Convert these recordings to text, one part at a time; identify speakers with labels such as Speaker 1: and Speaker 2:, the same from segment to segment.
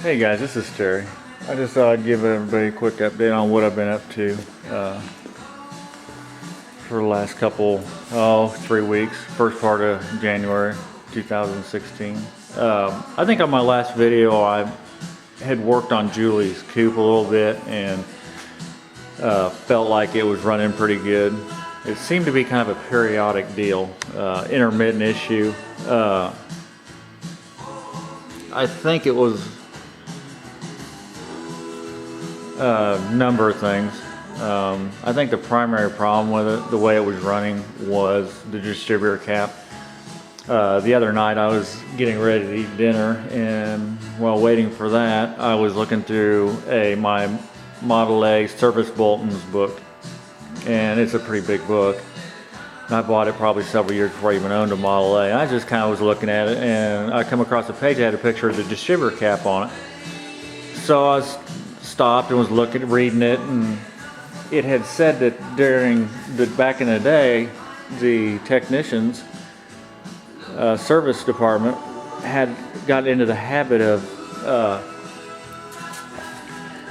Speaker 1: Hey guys, this is Terry. I just thought I'd give everybody a quick update on what I've been up to for the last couple, 3 weeks, first part of January 2016. I think on my last video I had worked on Julie's coupe a little bit and felt like it was running pretty good. It seemed to be kind of a periodic deal, intermittent issue. I think it was a number of things. I think the primary problem with it, the way it was running, was the distributor cap. The other night I was getting ready to eat dinner, and while waiting for that I was looking through my Model A service bulletins book, and it's a pretty big book. I bought it probably several years before I even owned a Model A. I just kind of was looking at it, and I come across a page that had a picture of the distributor cap on it. So I stopped and was reading it, and it had said that back in the day, the technicians service department had got into the habit of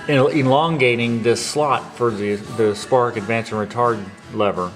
Speaker 1: elongating this slot for the spark advance and retard lever,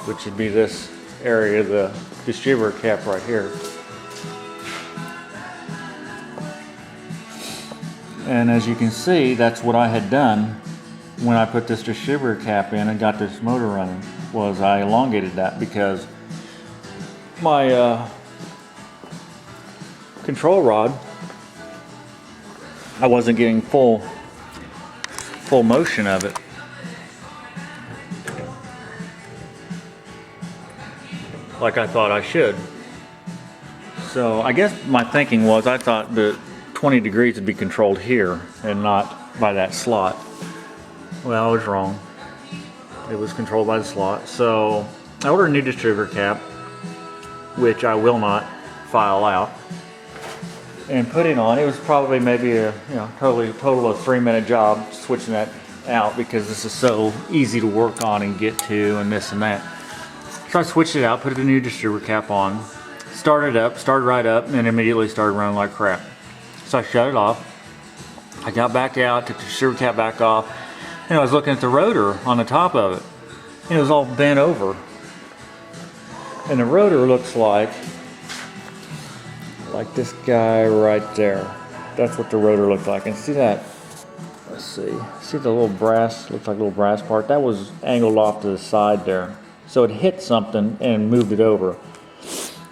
Speaker 1: which would be this area of the distributor cap right here. And as you can see, that's what I had done when I put this distributor cap in and got this motor running, was I elongated that because my control rod, I wasn't getting full motion of it. Like I thought I should. So I guess my thinking was, I thought that 20 degrees would be controlled here and not by that slot. Well, I was wrong. It was controlled by the slot. So I ordered a new distributor cap, which I will not file out, and put it on. It was probably maybe a total of 3-minute job switching that out, because this is so easy to work on and get to and this and that. So I switched it out, put the new distributor cap on, started right up, and immediately started running like crap. So I shut it off. I got back out, took the distributor cap back off, and I was looking at the rotor on the top of it. And it was all bent over. And the rotor looks like this guy right there. That's what the rotor looked like. And see that? Let's see. See the little brass, looks like a little brass part? That was angled off to the side there. So it hit something and moved it over.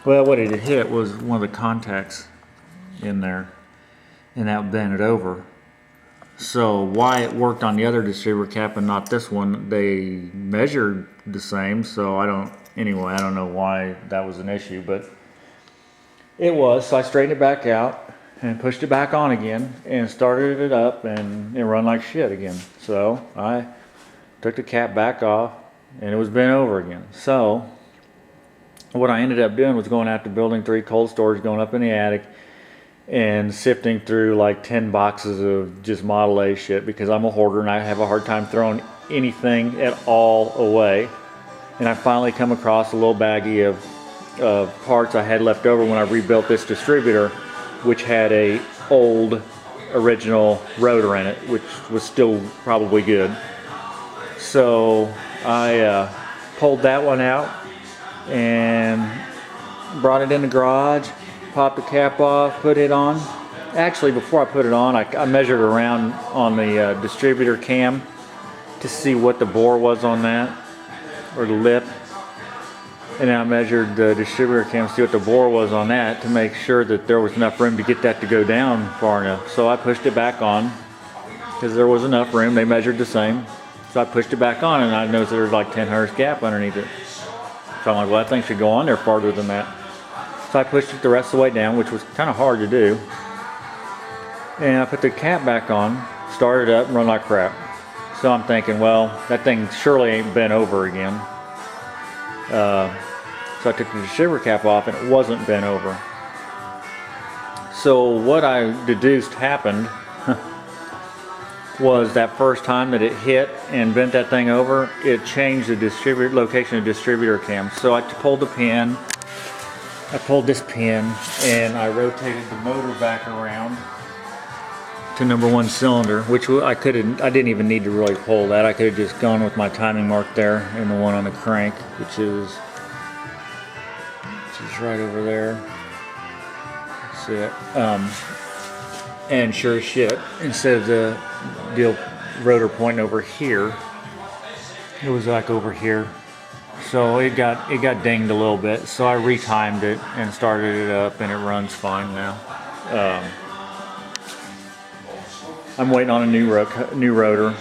Speaker 1: Well, what it had hit was one of the contacts in there, and that bent it over. So why it worked on the other distributor cap and not this one, they measured the same, so I don't know why that was an issue, but it was. So I straightened it back out and pushed it back on again and started it up, and it run like shit again. So I took the cap back off, and it was bent over again. So what I ended up doing was going out to building 3 cold storage, going up in the attic, and sifting through like 10 boxes of just Model A shit, because I'm a hoarder and I have a hard time throwing anything at all away. And I finally come across a little baggie of parts I had left over when I rebuilt this distributor, which had a old original rotor in it, which was still probably good. So I pulled that one out and brought it in the garage, popped the cap off, put it on. Actually, before I put it on, I measured around on the distributor cam to see what the bore was on that, or the lip. And then I measured the distributor cam to see what the bore was on that, to make sure that there was enough room to get that to go down far enough. So I pushed it back on, because there was enough room. They measured the same. So I pushed it back on, and I noticed there was like 10 hundredths gap underneath it. So I'm like, well, that thing should go on there farther than that. So I pushed it the rest of the way down, which was kind of hard to do. And I put the cap back on, started up, and run like crap. So I'm thinking, well, that thing surely ain't bent over again. So I took the distributor cap off, and it wasn't bent over. So what I deduced happened was that first time that it hit and bent that thing over, it changed the location of the distributor cam. So I pulled the pin, I pulled this pin, and I rotated the motor back around to #1 cylinder, which I didn't even need to really pull that. I could have just gone with my timing mark there and the one on the crank, which is right over there. See it? And sure as shit, instead of the deal rotor pointing over here, it was like over here. So it got dinged a little bit. So I retimed it and started it up, and it runs fine now. I'm waiting on a new rotor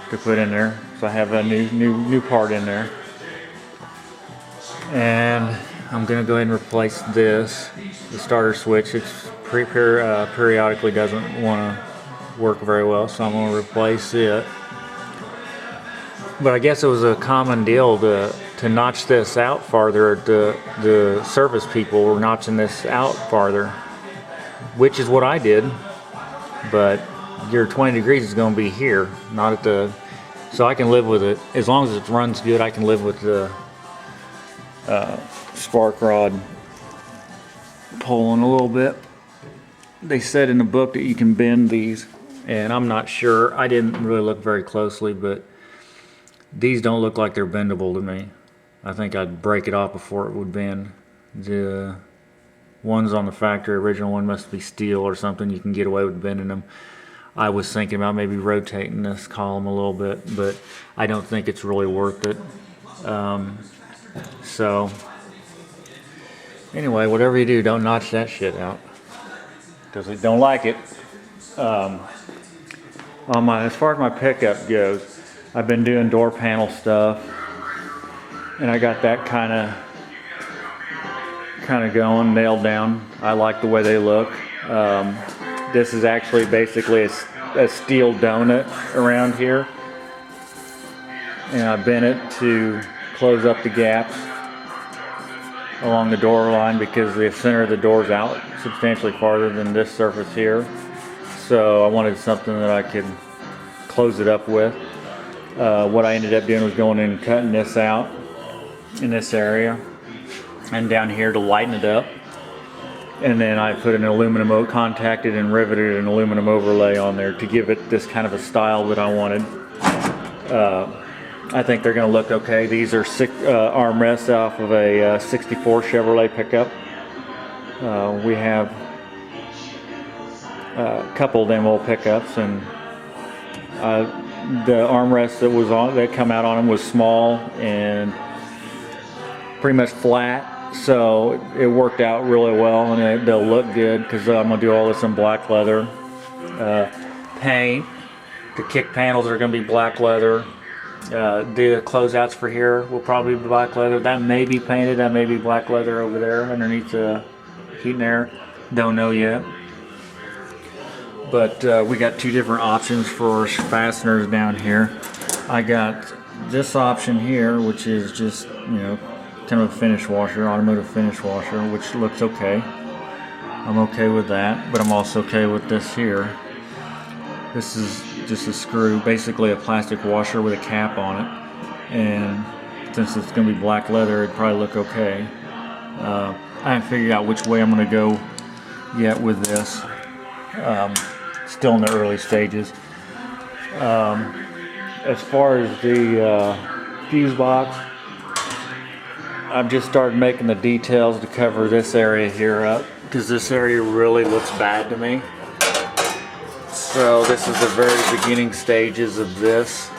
Speaker 1: to put in there, so I have a new part in there, and I'm gonna go ahead and replace this, the starter switch. It's periodically doesn't want to work very well, so I'm gonna replace it. But I guess it was a common deal to notch this out farther. The service people were notching this out farther, which is what I did, but your 20 degrees is going to be here, not at the, so I can live with it. As long as it runs good, I can live with the spark rod pulling a little bit. They said in the book that you can bend these, and I'm not sure. I didn't really look very closely, but these don't look like they're bendable to me. I think I'd break it off before it would bend. The ones on the factory, original one, must be steel or something. You can get away with bending them. I was thinking about maybe rotating this column a little bit, but I don't think it's really worth it. So anyway, whatever you do, don't notch that shit out, because I don't like it. As far as my pickup goes, I've been doing door panel stuff, and I got that kind of going, nailed down. I like the way they look. This is actually basically a steel donut around here, and I bent it to close up the gaps along the door line, because the center of the door is out substantially farther than this surface here. So I wanted something that I could close it up with. What I ended up doing was going in and cutting this out in this area and down here to lighten it up. And then I put an aluminum, contacted and riveted an aluminum overlay on there to give it this kind of a style that I wanted. I think they're going to look okay. These are armrests off of a 64 Chevrolet pickup. We have a couple of them old pickups, and the armrest that come out on them was small and pretty much flat. So it worked out really well, and they'll look good, because I'm going to do all this in black leather. Paint, the kick panels are going to be black leather. The closeouts for here will probably be black leather. That may be painted, that may be black leather over there underneath the heat and air. Don't know yet. But we got two different options for fasteners down here. I got this option here, which is just, kind of a finish washer, automotive finish washer, which looks okay. I'm okay with that, but I'm also okay with this here. This is just a screw, basically a plastic washer with a cap on it, and since it's going to be black leather, it'd probably look okay. I haven't figured out which way I'm going to go yet with this. Still in the early stages. As far as the fuse box, I've just started making the details to cover this area here up, because this area really looks bad to me. So this is the very beginning stages of this.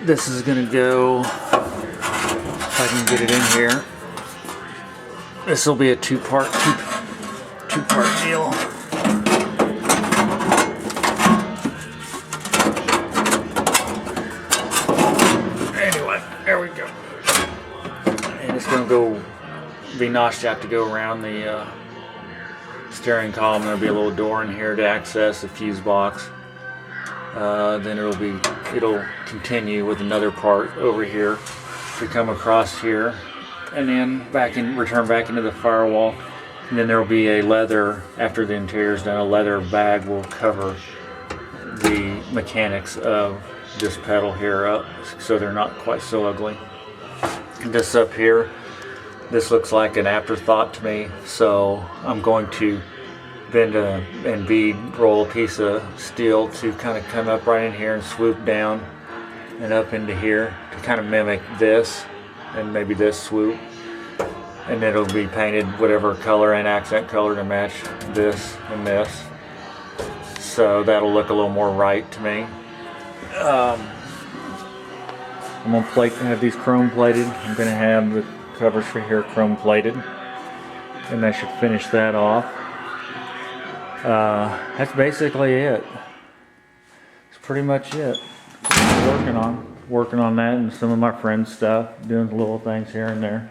Speaker 1: This is going to go, if I can get it in here, this will be a two-part deal. There we go. And it's going to be notched out to go around the steering column. There'll be a little door in here to access the fuse box. Then it'll continue with another part over here to come across here, and then return back into the firewall. And then there'll be a leather, after the interior's done, a leather bag will cover the mechanics of this pedal here up, so they're not quite so ugly. This up here, this looks like an afterthought to me, so I'm going to bend and bead roll piece of steel to kind of come up right in here and swoop down and up into here to kind of mimic this and maybe this swoop, and then it'll be painted whatever color and accent color to match this and this, so that'll look a little more right to me. I'm gonna have these chrome plated. I'm gonna have the covers for here chrome plated, and that should finish that off. That's basically it. It's pretty much it. Working on that and some of my friends' stuff, doing little things here and there.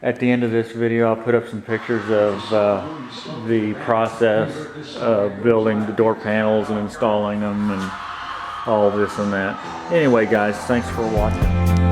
Speaker 1: At the end of this video, I'll put up some pictures of the process of building the door panels and installing them and all this and that. Anyway, guys, thanks for watching.